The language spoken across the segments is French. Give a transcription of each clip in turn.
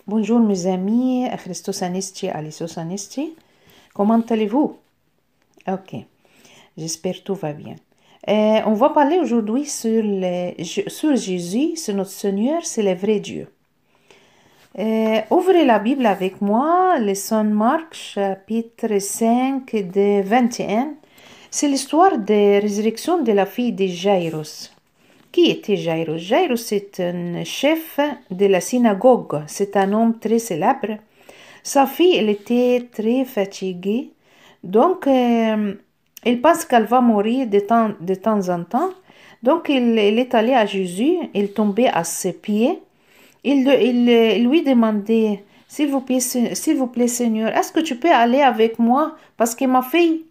Bonjour mes amis, Christos Anisti, Alisos Anisti. Comment allez-vous? Ok, j'espère que tout va bien. On va parler aujourd'hui sur Jésus, sur notre Seigneur, c'est le vrai Dieu. Ouvrez la Bible avec moi, le Saint Marc, chapitre 5, de 21. C'est l'histoire de la résurrection de la fille de Jairus. Qui était Jairus? Jairus, c'est un chef de la synagogue. C'est un homme très célèbre. Sa fille, elle était très fatiguée. Donc, elle pense qu'elle va mourir de temps en temps. Donc, il est allé à Jésus. Il tombait à ses pieds. Il lui demandait, s'il vous plaît, Seigneur, est-ce que tu peux aller avec moi? Parce que ma fille,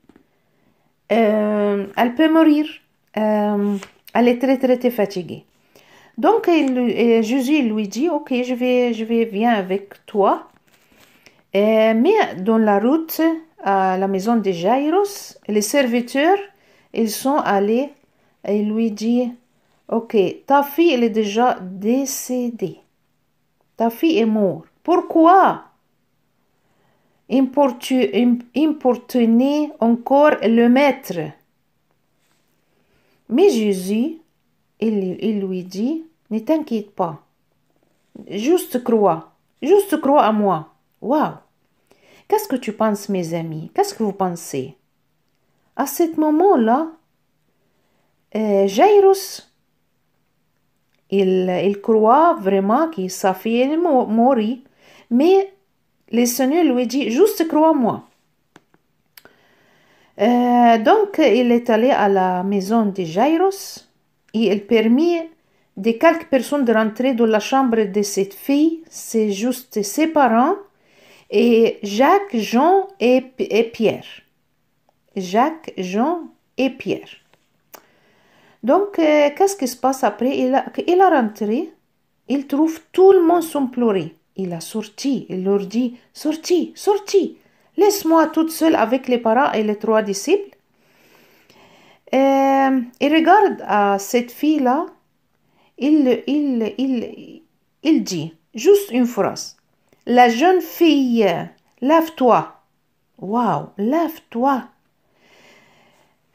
elle peut mourir. Elle est très fatiguée. Donc, Jésus lui dit, ok, je vais viens avec toi. Mais dans la route à la maison de Jairus, les serviteurs, ils sont allés et lui dit, ok, ta fille, elle est déjà décédée. Ta fille est morte. Pourquoi importuner encore le maître? Mais Jésus, il lui dit, ne t'inquiète pas, juste crois à moi. Waouh! Qu'est-ce que tu penses, mes amis? Qu'est-ce que vous pensez? À ce moment-là, Jairus, il croit vraiment que sa fille est morte, mais le Seigneur lui dit, juste crois-moi. Donc, il est allé à la maison de Jairus et il permit de quelques personnes de rentrer dans la chambre de cette fille. C'est juste ses parents et Jacques, Jean et Pierre. Jacques, Jean et Pierre. Donc, qu'est-ce qui se passe après? Il a rentré, il trouve tout le monde sont pleurés. Il a sorti, il leur dit, sorti. Laisse-moi toute seule avec les parents et les 3 disciples. Il regarde à cette fille-là. Il dit juste une phrase. La jeune fille, lève-toi. Waouh, lève-toi.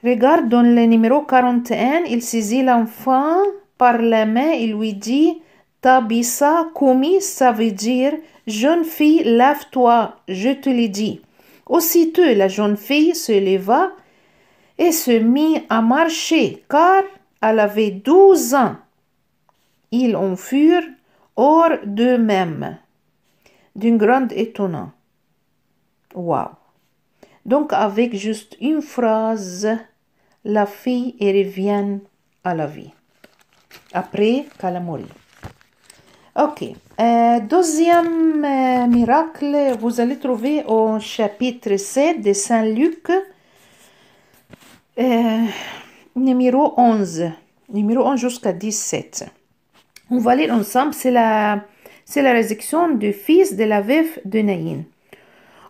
Regarde dans le numéro 41, il saisit l'enfant par la main et lui dit Tabitha Koumi, ça veut dire jeune fille, lève-toi, je te l'ai dit. Aussitôt, la jeune fille se leva et se mit à marcher, car elle avait 12 ans. Ils en furent hors d'eux-mêmes, d'une grande étonnance. Waouh! Donc, avec juste une phrase, la fille revient à la vie, après qu'elle a mouru. Ok. Deuxième miracle, vous allez trouver au chapitre 7 de Saint Luc, numéro 11 jusqu'à 17. On va lire ensemble, c'est la résurrection du fils de la veuve de Naïn.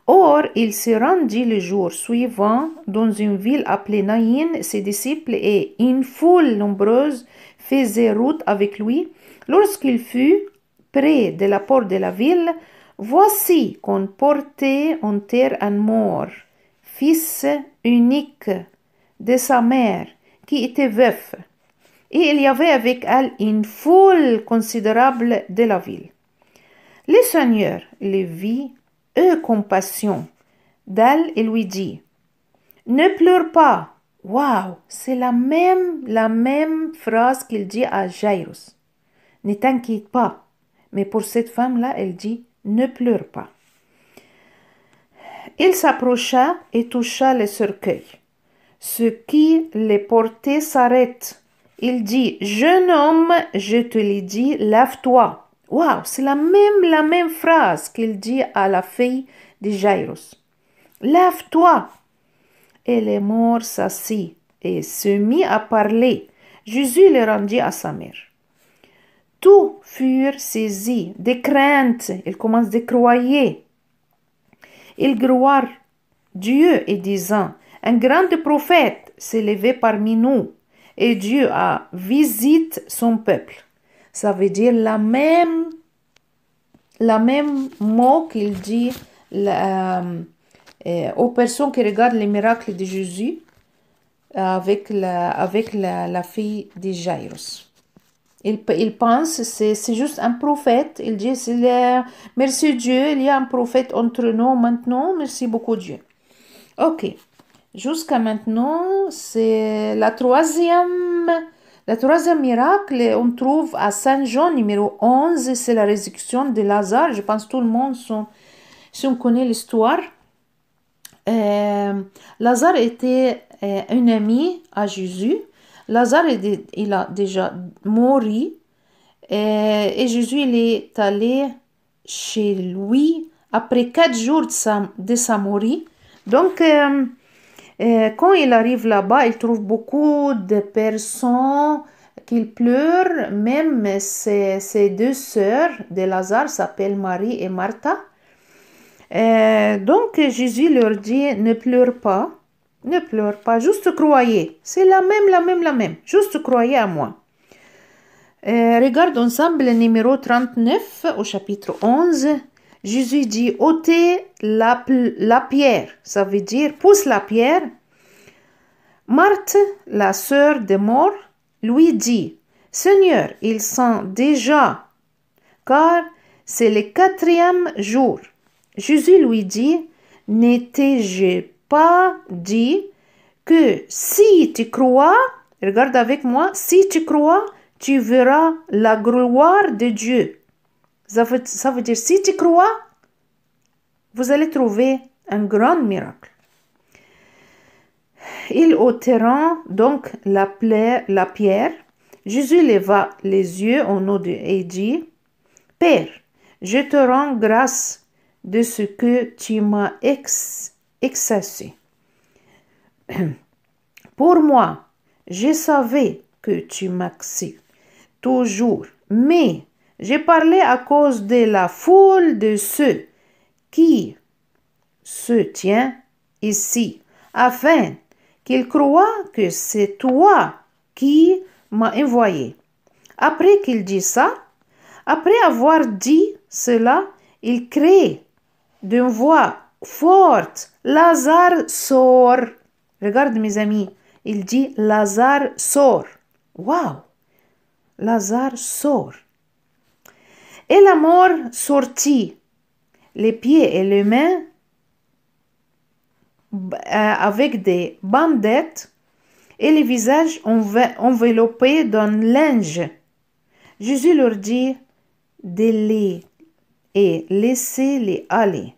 Or, il se rendit le jour suivant dans une ville appelée Naïn. Ses disciples et une foule nombreuse faisaient route avec lui. Lorsqu'il fut près de la porte de la ville, voici qu'on portait en terre un mort, fils unique de sa mère, qui était veuf. Et il y avait avec elle une foule considérable de la ville. Le Seigneur le vit, eut compassion d'elle et lui dit, ne pleure pas. Waouh, c'est la même phrase qu'il dit à Jairus. Ne t'inquiète pas. Mais pour cette femme-là, elle dit, ne pleure pas. Il s'approcha et toucha le cercueil. Ce qui les portait s'arrête. Il dit, jeune homme, je te l'ai dit, lève-toi. Waouh, c'est la même phrase qu'il dit à la fille de Jairus. Lève-toi. Et le mort s'assit et se mit à parler. Jésus le rendit à sa mère. Tous furent saisis de crainte. Ils commencent à croyer. Ils gloirent Dieu et disant, un grand prophète s'est levé parmi nous et Dieu a visité son peuple. Ça veut dire la même la même mot qu'il dit aux personnes qui regardent les miracles de Jésus avec la fille de Jairus. Il pense, c'est juste un prophète. Il dit, merci Dieu, il y a un prophète entre nous maintenant. Merci beaucoup Dieu. Ok. Jusqu'à maintenant, c'est la troisième miracle. On trouve à Saint Jean, numéro 11. C'est la résurrection de Lazare. Je pense que tout le monde, si on connaît l'histoire. Lazare était un ami à Jésus. Lazare, il a déjà mouru et Jésus il est allé chez lui après 4 jours de sa mort. Donc, quand il arrive là-bas, il trouve beaucoup de personnes qui pleurent. Même ses 2 sœurs de Lazare s'appellent Marie et Martha. Donc, Jésus leur dit, ne pleure pas. Ne pleure pas, juste croyez. C'est la même. Juste croyez à moi. Regarde ensemble le numéro 39 au chapitre 11. Jésus dit, ôtez la pierre. Ça veut dire, pousse la pierre. Marthe, la sœur de mort, lui dit, Seigneur, il sent déjà, car c'est le 4e jour. Jésus lui dit, n'étais-je pas dit que si tu crois, regarde avec moi, si tu crois, tu verras la gloire de Dieu. Ça veut dire, si tu crois, vous allez trouver un grand miracle. Ils ôteront donc la pierre. Jésus leva les yeux en haut et dit, Père, je te rends grâce de ce que tu m'as exaucé. Pour moi, je savais que tu m'exauces toujours, mais j'ai parlé à cause de la foule de ceux qui se tiennent ici, afin qu'ils croient que c'est toi qui m'as envoyé. Après qu'il dit ça, après avoir dit cela, il crie d'une voix forte, Lazare sort. Regarde mes amis, il dit Lazare sort. Waouh! Lazare sort. Et la mort sortit, les pieds et les mains avec des bandettes et les visages enveloppés d'un linge. Jésus leur dit d'aller et laissez-les aller.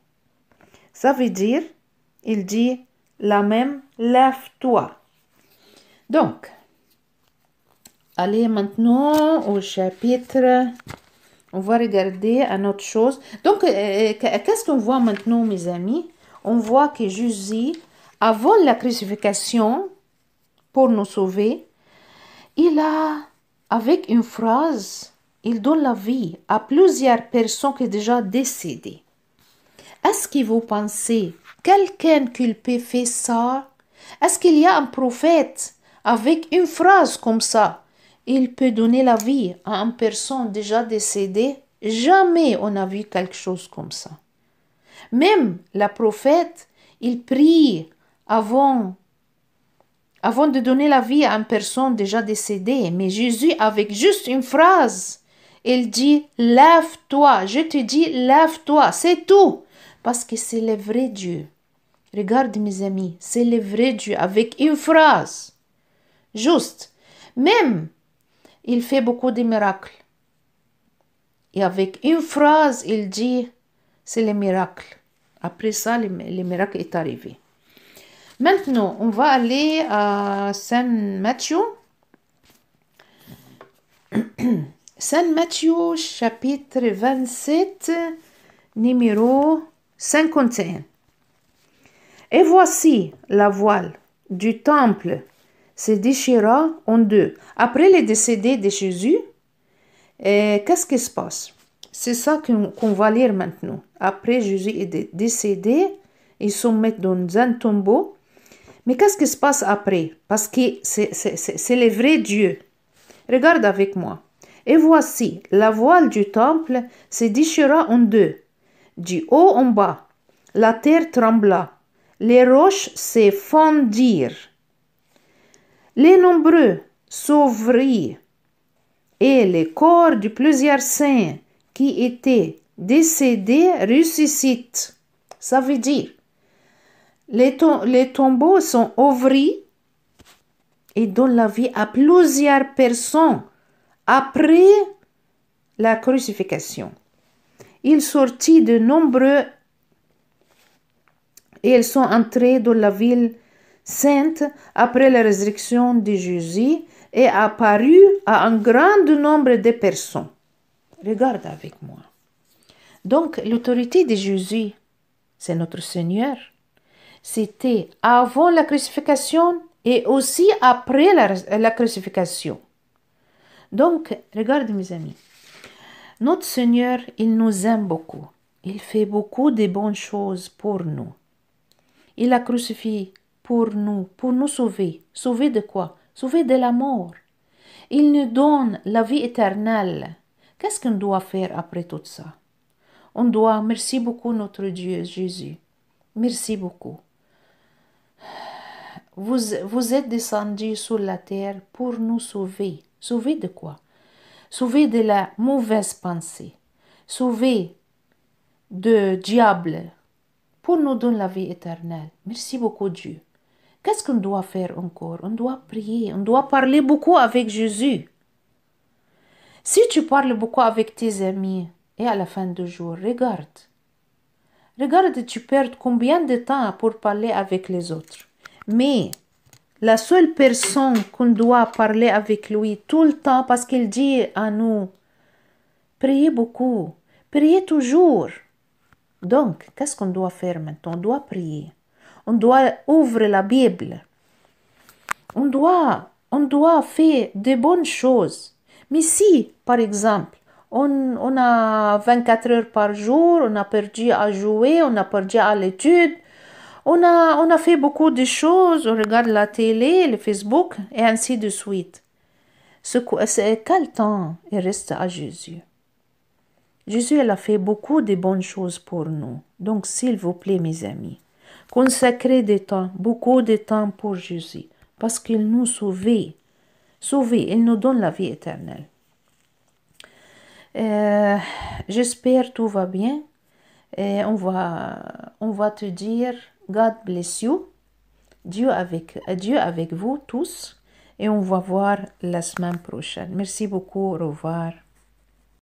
Ça veut dire, il dit la même, lève-toi. Donc, allez maintenant au chapitre, on va regarder une autre chose. Donc, qu'est-ce qu'on voit maintenant, mes amis? On voit que Jésus, avant la crucifixion, pour nous sauver, avec une phrase, il donne la vie à plusieurs personnes qui sont déjà décédées. Est-ce que vous pensez quelqu'un qui peut faire ça? Est-ce qu'il y a un prophète avec une phrase comme ça? Il peut donner la vie à une personne déjà décédée? Jamais on a vu quelque chose comme ça. Même la prophète, il prie avant de donner la vie à une personne déjà décédée. Mais Jésus, avec juste une phrase, il dit, lève-toi. Je te dis, lève-toi. C'est tout. Parce que c'est le vrai Dieu. Regarde mes amis, c'est le vrai Dieu avec une phrase. Juste. Même, il fait beaucoup de miracles. Et avec une phrase, il dit, c'est le miracle. Après ça, le miracle est arrivé. Maintenant, on va aller à Saint Matthieu. Saint Matthieu, chapitre 27, numéro 51. Et voici la voile du temple se déchira en deux. Après le décédé de Jésus, qu'est-ce qui se passe? C'est ça qu'on va lire maintenant. Après Jésus est décédé, ils sont mis dans un tombeau. Mais qu'est-ce qui se passe après? Parce que c'est le vrai Dieu. Regarde avec moi. Et voici, la voile du temple se déchira en deux, du haut en bas. La terre trembla, les roches se fondirent. Les nombreux s'ouvrirent, et les corps de plusieurs saints qui étaient décédés ressuscitent. Ça veut dire, les tombeaux sont ouverts et donnent la vie à plusieurs personnes après la crucifixion. Il sortit de nombreux et ils sont entrés dans la ville sainte après la résurrection de Jésus et apparu à un grand nombre de personnes. Regarde avec moi. Donc, l'autorité de Jésus, c'est notre Seigneur. C'était avant la crucifixion et aussi après la crucifixion. Donc, regarde mes amis. Notre Seigneur, il nous aime beaucoup. Il fait beaucoup de bonnes choses pour nous. Il a crucifié pour nous sauver. Sauver de quoi? Sauver de la mort. Il nous donne la vie éternelle. Qu'est-ce qu'on doit faire après tout ça? On doit, merci beaucoup notre Dieu Jésus. Merci beaucoup. Vous êtes descendu sur la terre pour nous sauver. Sauver de quoi? Sauver de la mauvaise pensée. Sauver de diable. Pour nous donner la vie éternelle. Merci beaucoup Dieu. Qu'est-ce qu'on doit faire encore? On doit prier. On doit parler beaucoup avec Jésus. Si tu parles beaucoup avec tes amis et à la fin du jour, regarde. Regarde, tu perds combien de temps pour parler avec les autres. Mais la seule personne qu'on doit parler avec lui tout le temps parce qu'il dit à nous, priez beaucoup, priez toujours. Donc, qu'est-ce qu'on doit faire maintenant? On doit prier. On doit ouvrir la Bible. On doit faire de bonnes choses. Mais si, par exemple, on a 24 heures par jour, on a perdu à jouer, on a perdu à l'étude, on a fait beaucoup de choses, on regarde la télé, le Facebook, et ainsi de suite. Quel temps il reste à Jésus? Jésus, il a fait beaucoup de bonnes choses pour nous. Donc, s'il vous plaît, mes amis, consacrez du temps, beaucoup de temps pour Jésus, parce qu'il nous sauve. Il nous donne la vie éternelle. J'espère tout va bien. Et on va te dire God bless you. Dieu avec vous tous. Et on va voir la semaine prochaine. Merci beaucoup. Au revoir.